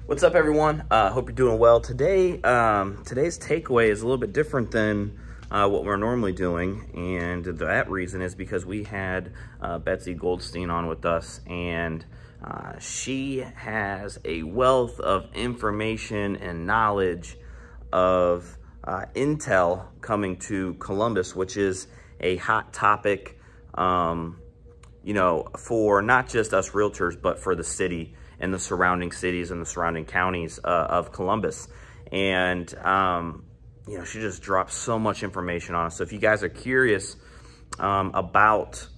What's up, everyone? Hope you're doing well. Today's takeaway is a little bit different than what we're normally doing, and that reason is because we had Betsy Goldstein on with us, and she has a wealth of information and knowledge of intel coming to Columbus, which is a hot topic, for not just us realtors, but for the city and the surrounding cities and the surrounding counties of Columbus. And, she just dropped so much information on us. So if you guys are curious about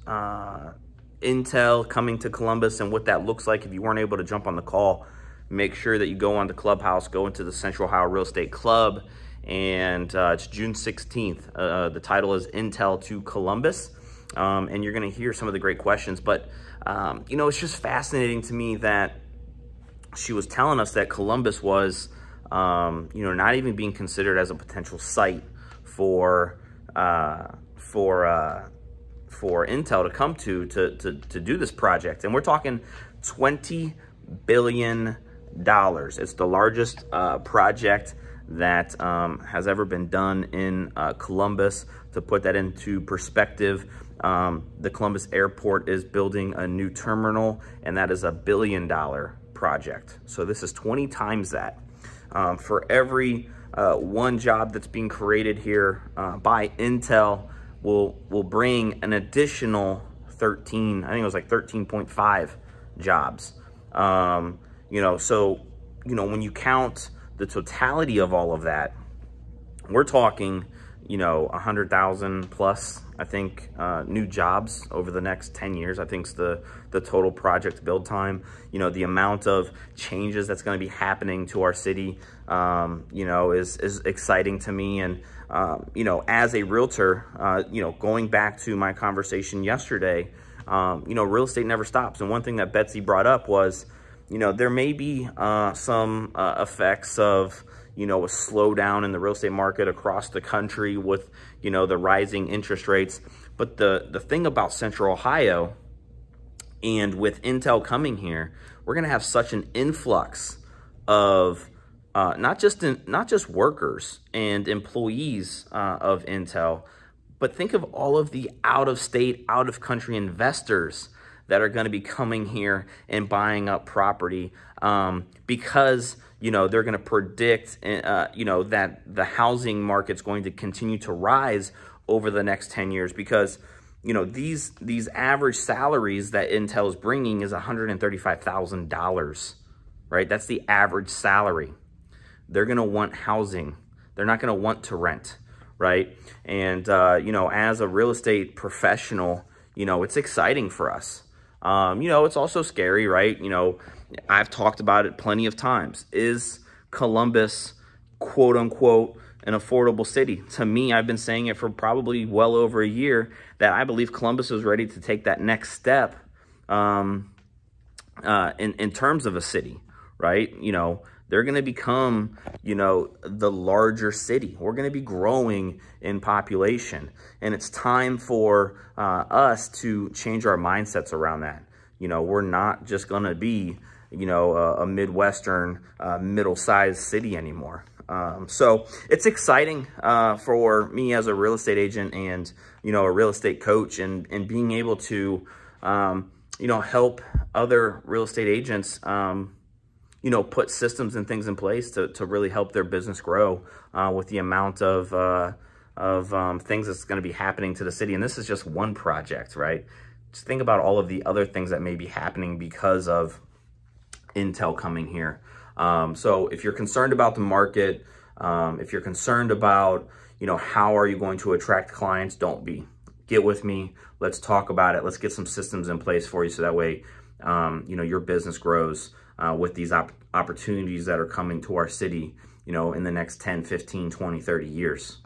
intel coming to Columbus and what that looks like, if you weren't able to jump on the call, make sure that you go on to Clubhouse, go into the Central Ohio Real Estate Club, and it's June 16th. The title is Intel to Columbus, and you're going to hear some of the great questions. But, it's just fascinating to me that she was telling us that Columbus was, not even being considered as a potential site for Intel to come to do this project. And we're talking $20 billion. It's the largest project that has ever been done in Columbus. To put that into perspective, the Columbus Airport is building a new terminal, and that is $1 billion project. So this is 20 times that. For every one job that's being created here by Intel will bring an additional 13, I think it was like 13.5 jobs. When you count the totality of all of that, we're talking, 100,000 plus, I think, new jobs over the next 10 years. I think is the total project build time. The amount of changes that's going to be happening to our city, is exciting to me. And, as a realtor, going back to my conversation yesterday, real estate never stops. And one thing that Betsy brought up was, there may be some effects of, a slowdown in the real estate market across the country with, the rising interest rates. But the thing about Central Ohio, and with Intel coming here, we're going to have such an influx of not just workers and employees of Intel, but think of all of the out-of-state, out-of-country investors that are going to be coming here and buying up property because, they're going to predict, that the housing market's going to continue to rise over the next 10 years because, these average salaries that Intel is bringing is $135,000, right? That's the average salary. They're going to want housing. They're not going to want to rent, right? And, as a real estate professional, it's exciting for us. It's also scary, right? I've talked about it plenty of times. Is Columbus, quote unquote, an affordable city? To me, I've been saying it for probably well over a year that I believe Columbus is ready to take that next step in terms of a city, right? They're going to become, the larger city. We're going to be growing in population. And it's time for us to change our mindsets around that. We're not just going to be, a Midwestern, middle-sized city anymore. So it's exciting for me as a real estate agent and, a real estate coach and being able to, help other real estate agents, put systems and things in place to really help their business grow with the amount of things that's going to be happening to the city. And this is just one project, right? Just think about all of the other things that may be happening because of Intel coming here. So if you're concerned about the market, if you're concerned about, how are you going to attract clients, don't be. Get with me. Let's talk about it. Let's get some systems in place for you so that way, your business grows with these opportunities that are coming to our city, in the next 10, 15, 20, 30 years.